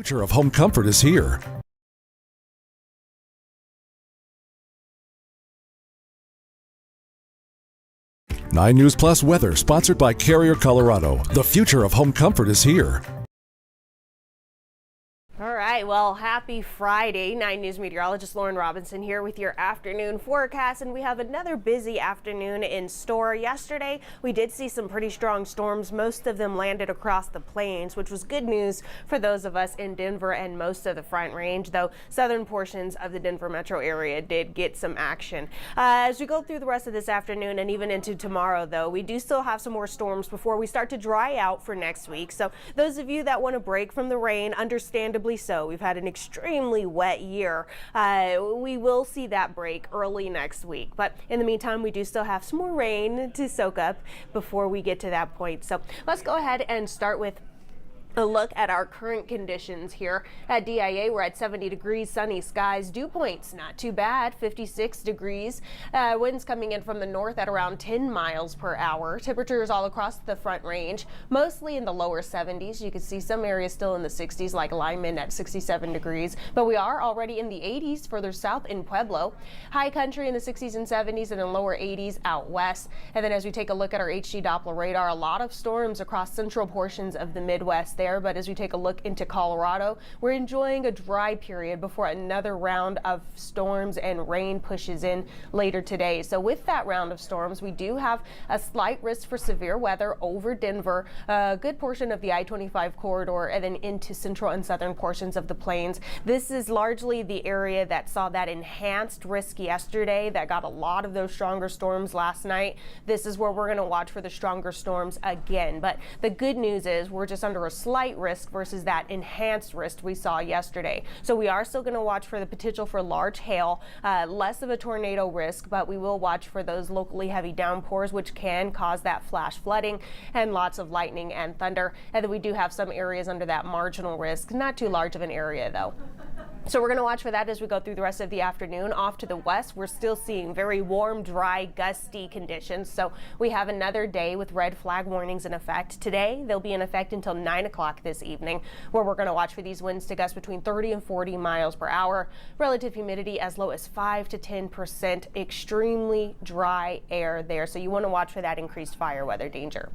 future of home comfort is here. 9 News Plus weather, sponsored by Carrier Colorado. The future of home comfort is here. All right, well, happy Friday. 9 News Meteorologist Laurann Robinson here with your afternoon forecast, and we have another busy afternoon in store. Yesterday, we did see some pretty strong storms. Most of them landed across the plains, which was good news for those of us in Denver and most of the Front Range, though southern portions of the Denver metro area did get some action. As we go through the rest of this afternoon and even into tomorrow, though, we do still have some more storms before we start to dry out for next week. So those of you that want to break from the rain, understandably so. We've had an extremely wet year. We will see that break early next week, but in the meantime, we do still have some more rain to soak up before we get to that point. So let's go ahead and start with a look at our current conditions here at DIA. We're at 70 degrees, sunny skies. Dew points not too bad, 56 degrees. Winds coming in from the north at around 10 miles per hour. Temperatures all across the Front Range, mostly in the lower 70s. You can see some areas still in the 60s, like Lyman at 67 degrees, but we are already in the 80s further south in Pueblo. High country in the 60s and 70s, and then lower 80s out west. And then as we take a look at our HD Doppler radar, a lot of storms across central portions of the Midwest there, but as we take a look into Colorado, we're enjoying a dry period before another round of storms and rain pushes in later today. So with that round of storms, we do have a slight risk for severe weather over Denver, a good portion of the I-25 corridor, and then into central and southern portions of the plains. This is largely the area that saw that enhanced risk yesterday, that got a lot of those stronger storms last night. This is where we're going to watch for the stronger storms again. But the good news is we're just under a slight risk versus that enhanced risk we saw yesterday. So we are still going to watch for the potential for large hail, less of a tornado risk, but we will watch for those locally heavy downpours, which can cause that flash flooding and lots of lightning and thunder. And then we do have some areas under that marginal risk, not too large of an area though. So we're going to watch for that as we go through the rest of the afternoon. Off to the west, we're still seeing very warm, dry, gusty conditions. So we have another day with red flag warnings in effect. Today, they'll be in effect until 9 o'clock this evening, where we're going to watch for these winds to gust between 30 and 40 miles per hour. Relative humidity as low as 5 to 10%. Extremely dry air there. So you want to watch for that increased fire weather danger.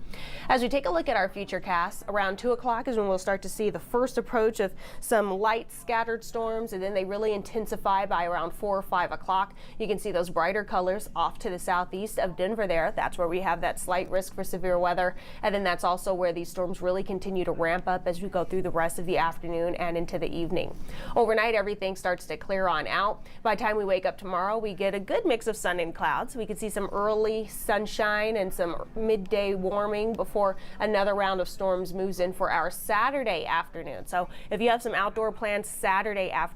As we take a look at our future cast, around 2 o'clock is when we'll start to see the first approach of some light scattered storms, and then they really intensify by around 4 or 5 o'clock. You can see those brighter colors off to the southeast of Denver there. That's where we have that slight risk for severe weather, and then that's also where these storms really continue to ramp up as we go through the rest of the afternoon and into the evening. Overnight, everything starts to clear on out. By the time we wake up tomorrow, we get a good mix of sun and clouds. We can see some early sunshine and some midday warming before another round of storms moves in for our Saturday afternoon. So if you have some outdoor plans Saturday afternoon,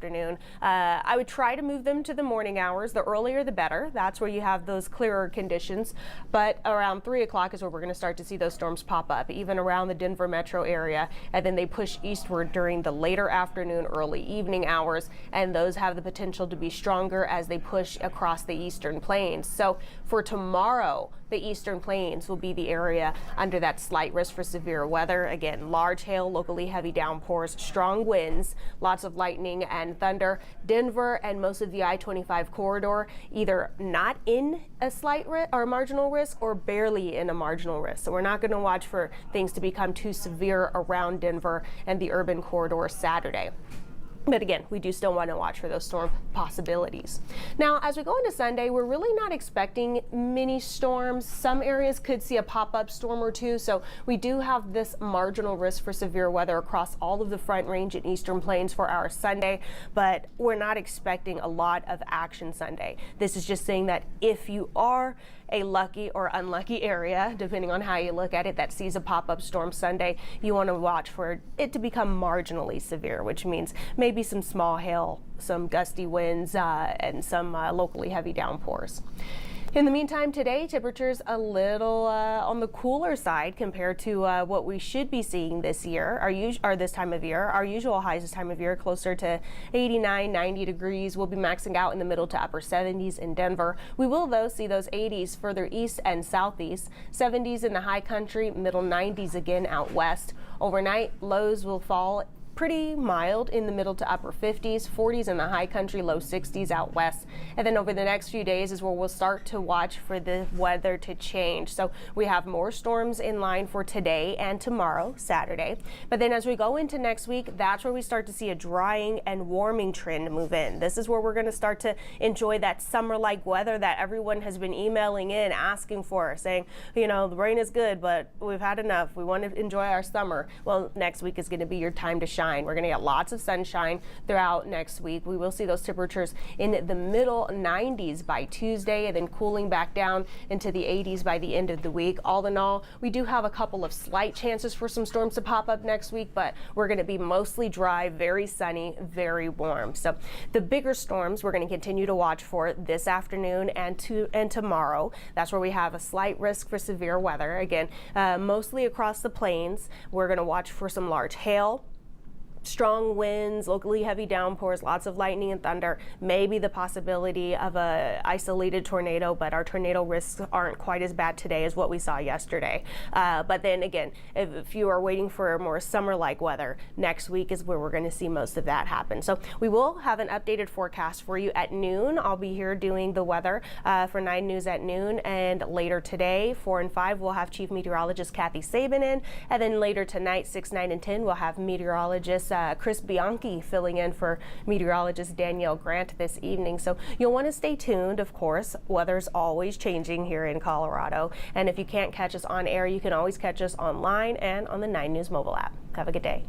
I would try to move them to the morning hours. The earlier the better. That's where you have those clearer conditions. But around 3 o'clock is where we're going to start to see those storms pop up, even around the Denver metro area. And then they push eastward during the later afternoon, early evening hours. And those have the potential to be stronger as they push across the eastern plains. So for tomorrow, the eastern plains will be the area under that slight risk for severe weather. Again, large hail, locally heavy downpours, strong winds, lots of lightning and thunder. Denver and most of the I-25 corridor either not in a slight risk or marginal risk or barely in a marginal risk. So we're not going to watch for things to become too severe around Denver and the urban corridor Saturday. But again, we do still want to watch for those storm possibilities. Now, as we go into Sunday, we're really not expecting many storms. Some areas could see a pop-up storm or two. So we do have this marginal risk for severe weather across all of the Front Range and Eastern Plains for our Sunday, but we're not expecting a lot of action Sunday. This is just saying that if you are a lucky or unlucky area, depending on how you look at it, that sees a pop-up storm Sunday, you want to watch for it to become marginally severe, which means maybe some small hail, some gusty winds, and some locally heavy downpours. In the meantime, today, temperatures a little on the cooler side compared to what we should be seeing this year, or this time of year. Our usual highs this time of year, closer to 89, 90 degrees. We'll be maxing out in the middle to upper 70s in Denver. We will, though, see those 80s further east and southeast, 70s in the high country, middle 90s again out west. Overnight, lows will fall pretty mild in the middle to upper 50s, 40s in the high country, low 60s out west. And then over the next few days is where we'll start to watch for the weather to change. So we have more storms in line for today and tomorrow, Saturday. But then as we go into next week, that's where we start to see a drying and warming trend move in. This is where we're going to start to enjoy that summer-like weather that everyone has been emailing in, asking for, saying, you know, the rain is good, but we've had enough. We want to enjoy our summer. Well, next week is going to be your time to shine. We're going to get lots of sunshine throughout next week. We will see those temperatures in the middle 90s by Tuesday, and then cooling back down into the 80s by the end of the week. All in all, we do have a couple of slight chances for some storms to pop up next week, but we're going to be mostly dry, very sunny, very warm. So the bigger storms we're going to continue to watch for this afternoon and tomorrow. That's where we have a slight risk for severe weather. Again, mostly across the plains. We're going to watch for some large hail, strong winds, locally heavy downpours, lots of lightning and thunder, maybe the possibility of a isolated tornado, but our tornado risks aren't quite as bad today as what we saw yesterday. But then again, if you are waiting for more summer-like weather, next week is where we're going to see most of that happen. So we will have an updated forecast for you at noon. I'll be here doing the weather for 9 News at noon, and later today, 4 and 5, we'll have Chief Meteorologist Kathy Sabin in, and then later tonight, 6, 9, and 10, we'll have meteorologist Chris Bianchi filling in for meteorologist Danielle Grant this evening. So you'll want to stay tuned. Of course, weather's always changing here in Colorado. And if you can't catch us on air, you can always catch us online and on the 9 News mobile app. Have a good day.